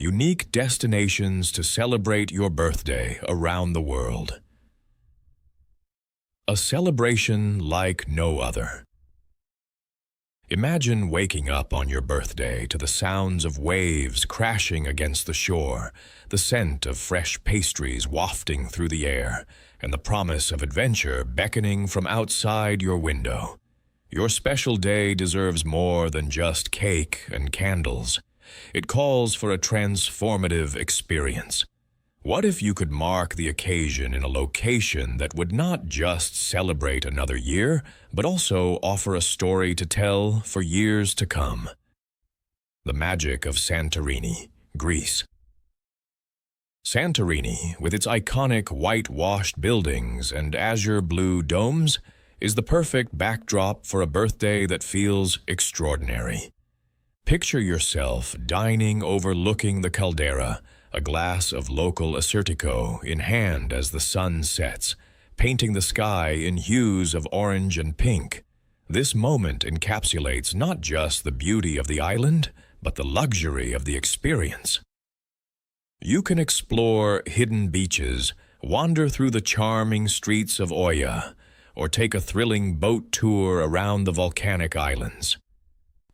Unique destinations to celebrate your birthday around the world. A celebration like no other. Imagine waking up on your birthday to the sounds of waves crashing against the shore, the scent of fresh pastries wafting through the air, and the promise of adventure beckoning from outside your window. Your special day deserves more than just cake and candles. It calls for a transformative experience. What if you could mark the occasion in a location that would not just celebrate another year, but also offer a story to tell for years to come? The magic of Santorini, Greece. Santorini, with its iconic whitewashed buildings and azure blue domes, is the perfect backdrop for a birthday that feels extraordinary. Picture yourself dining overlooking the caldera, a glass of local Assyrtiko in hand as the sun sets, painting the sky in hues of orange and pink. This moment encapsulates not just the beauty of the island, but the luxury of the experience. You can explore hidden beaches, wander through the charming streets of Oya, or take a thrilling boat tour around the volcanic islands.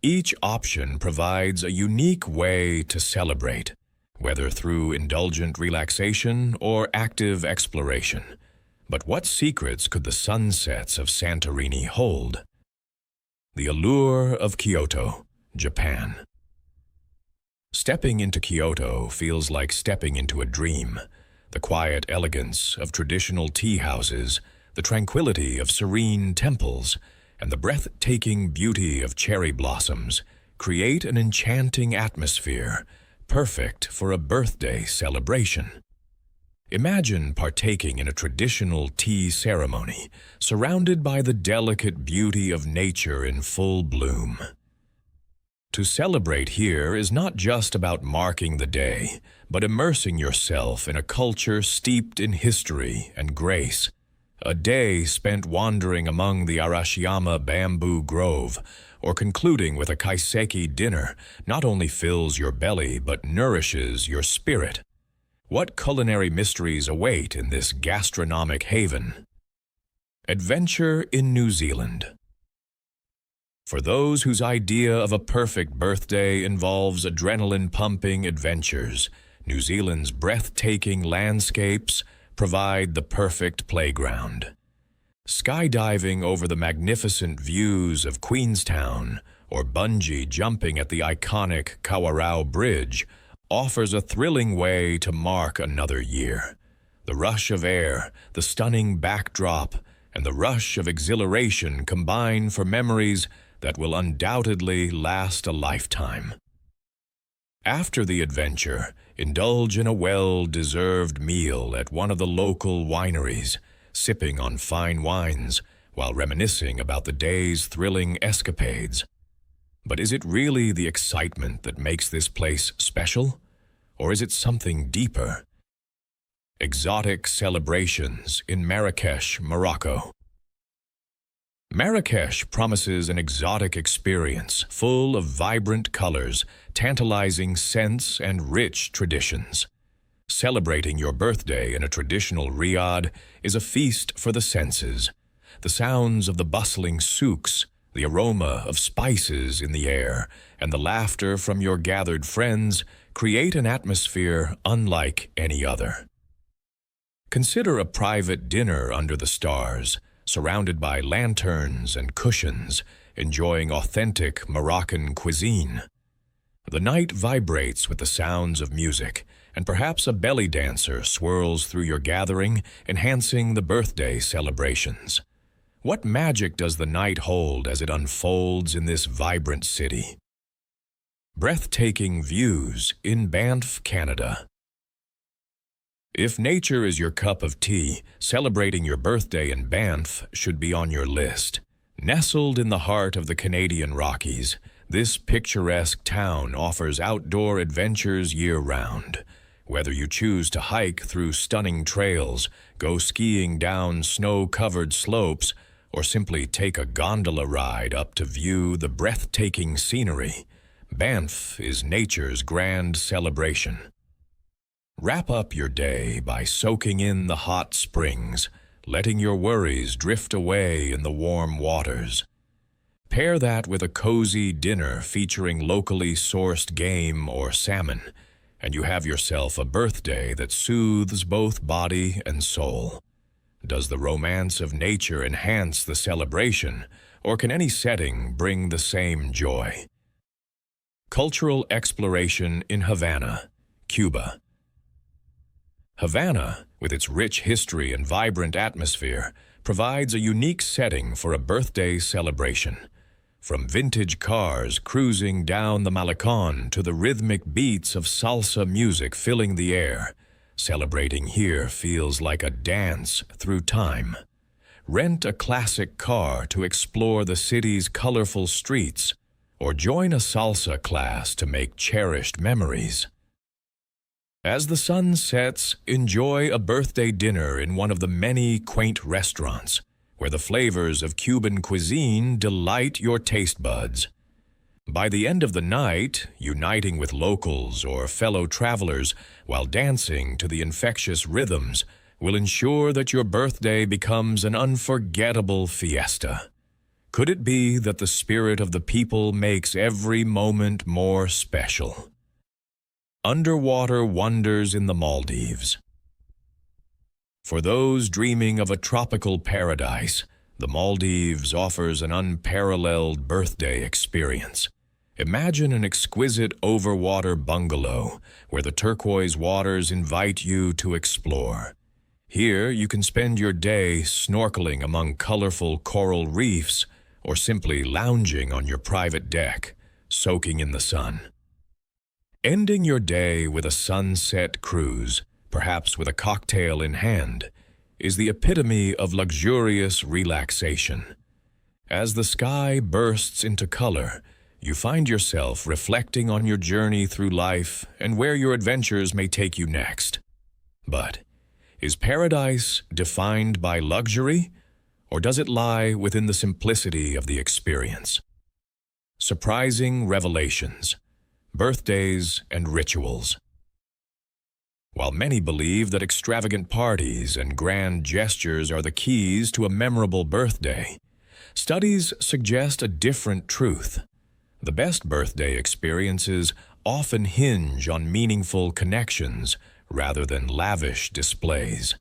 Each option provides a unique way to celebrate, whether through indulgent relaxation or active exploration. But what secrets could the sunsets of Santorini hold? The allure of Kyoto, Japan. Stepping into Kyoto feels like stepping into a dream. The quiet elegance of traditional tea houses, the tranquility of serene temples, and the breathtaking beauty of cherry blossoms create an enchanting atmosphere, perfect for a birthday celebration. Imagine partaking in a traditional tea ceremony, surrounded by the delicate beauty of nature in full bloom. To celebrate here is not just about marking the day, but immersing yourself in a culture steeped in history and grace. A day spent wandering among the Arashiyama bamboo grove, or concluding with a kaiseki dinner, not only fills your belly but nourishes your spirit. What culinary mysteries await in this gastronomic haven? Adventure in New Zealand. For those whose idea of a perfect birthday involves adrenaline-pumping adventures, New Zealand's breathtaking landscapes provide the perfect playground. Skydiving over the magnificent views of Queenstown or bungee jumping at the iconic Kawarau Bridge offers a thrilling way to mark another year. The rush of air, the stunning backdrop, and the rush of exhilaration combine for memories that will undoubtedly last a lifetime. After the adventure, indulge in a well-deserved meal at one of the local wineries, sipping on fine wines while reminiscing about the day's thrilling escapades. But is it really the excitement that makes this place special? Or is it something deeper? Exotic celebrations in Marrakesh, Morocco. Marrakesh promises an exotic experience full of vibrant colors, tantalizing scents, and rich traditions. Celebrating your birthday in a traditional riad is a feast for the senses. The sounds of the bustling souks, the aroma of spices in the air, and the laughter from your gathered friends create an atmosphere unlike any other. Consider a private dinner under the stars, surrounded by lanterns and cushions, enjoying authentic Moroccan cuisine. The night vibrates with the sounds of music, and perhaps a belly dancer swirls through your gathering, enhancing the birthday celebrations. What magic does the night hold as it unfolds in this vibrant city? Breathtaking views in Banff, Canada. If nature is your cup of tea, celebrating your birthday in Banff should be on your list. Nestled in the heart of the Canadian Rockies, this picturesque town offers outdoor adventures year-round. Whether you choose to hike through stunning trails, go skiing down snow-covered slopes, or simply take a gondola ride up to view the breathtaking scenery, Banff is nature's grand celebration. Wrap up your day by soaking in the hot springs, letting your worries drift away in the warm waters. Pair that with a cozy dinner featuring locally sourced game or salmon, and you have yourself a birthday that soothes both body and soul. Does the romance of nature enhance the celebration, or can any setting bring the same joy? Cultural exploration in Havana, Cuba. Havana, with its rich history and vibrant atmosphere, provides a unique setting for a birthday celebration. From vintage cars cruising down the Malecon to the rhythmic beats of salsa music filling the air, celebrating here feels like a dance through time. Rent a classic car to explore the city's colorful streets, or join a salsa class to make cherished memories. As the sun sets, enjoy a birthday dinner in one of the many quaint restaurants, where the flavors of Cuban cuisine delight your taste buds. By the end of the night, uniting with locals or fellow travelers while dancing to the infectious rhythms will ensure that your birthday becomes an unforgettable fiesta. Could it be that the spirit of the people makes every moment more special? Underwater wonders in the Maldives. For those dreaming of a tropical paradise, the Maldives offers an unparalleled birthday experience. Imagine an exquisite overwater bungalow where the turquoise waters invite you to explore. Here, you can spend your day snorkeling among colorful coral reefs or simply lounging on your private deck, soaking in the sun. Ending your day with a sunset cruise, perhaps with a cocktail in hand, is the epitome of luxurious relaxation. As the sky bursts into color, you find yourself reflecting on your journey through life and where your adventures may take you next. But is paradise defined by luxury, or does it lie within the simplicity of the experience? Surprising revelations, birthdays, and rituals. While many believe that extravagant parties and grand gestures are the keys to a memorable birthday, studies suggest a different truth. The best birthday experiences often hinge on meaningful connections rather than lavish displays.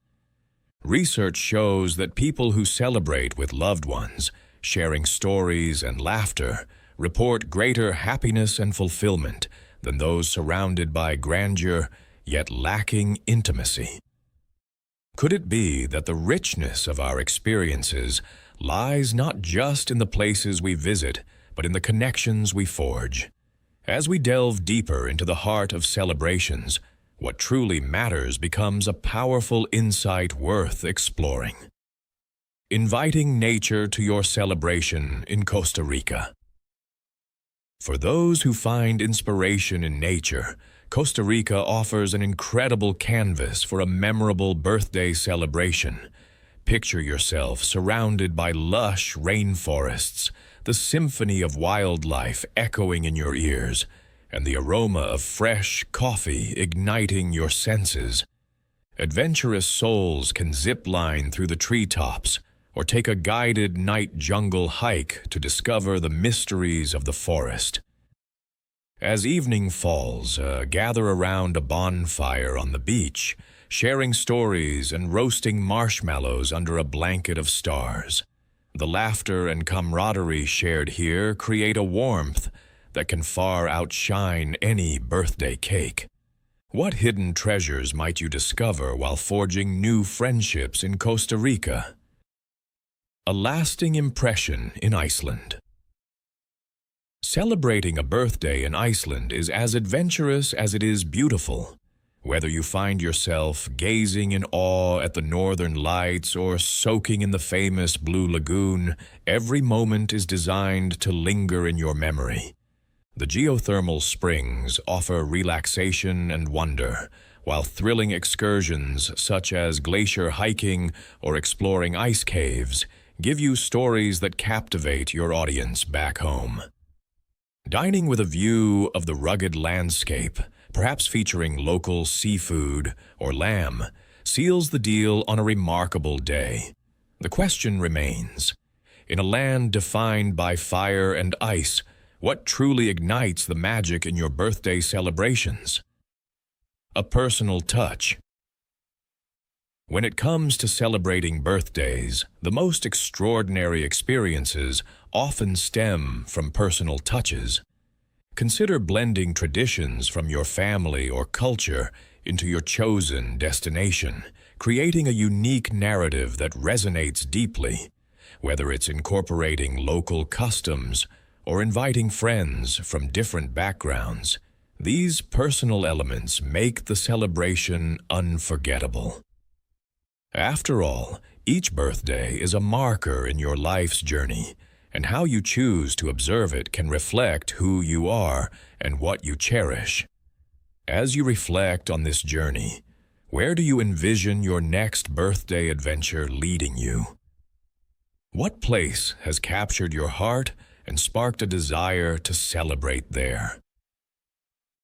Research shows that people who celebrate with loved ones, sharing stories and laughter, report greater happiness and fulfillment than those surrounded by grandeur yet lacking intimacy. Could it be that the richness of our experiences lies not just in the places we visit, but in the connections we forge? As we delve deeper into the heart of celebrations, what truly matters becomes a powerful insight worth exploring. Inviting nature to your celebration in Costa Rica. For those who find inspiration in nature, Costa Rica offers an incredible canvas for a memorable birthday celebration. Picture yourself surrounded by lush rainforests, the symphony of wildlife echoing in your ears, and the aroma of fresh coffee igniting your senses. Adventurous souls can zip-line through the treetops or take a guided night jungle hike to discover the mysteries of the forest. As evening falls, gather around a bonfire on the beach, sharing stories and roasting marshmallows under a blanket of stars. The laughter and camaraderie shared here create a warmth that can far outshine any birthday cake. What hidden treasures might you discover while forging new friendships in Costa Rica? A lasting impression in Iceland. Celebrating a birthday in Iceland is as adventurous as it is beautiful. Whether you find yourself gazing in awe at the northern lights or soaking in the famous Blue Lagoon, every moment is designed to linger in your memory. The geothermal springs offer relaxation and wonder, while thrilling excursions such as glacier hiking or exploring ice caves give you stories that captivate your audience back home. Dining with a view of the rugged landscape, perhaps featuring local seafood or lamb, seals the deal on a remarkable day. The question remains, in a land defined by fire and ice, what truly ignites the magic in your birthday celebrations? A personal touch. When it comes to celebrating birthdays, the most extraordinary experiences often stem from personal touches. Consider blending traditions from your family or culture into your chosen destination, creating a unique narrative that resonates deeply, whether it's incorporating local customs or inviting friends from different backgrounds. These personal elements make the celebration unforgettable. After all, each birthday is a marker in your life's journey, and how you choose to observe it can reflect who you are and what you cherish. As you reflect on this journey, where do you envision your next birthday adventure leading you? What place has captured your heart and sparked a desire to celebrate there?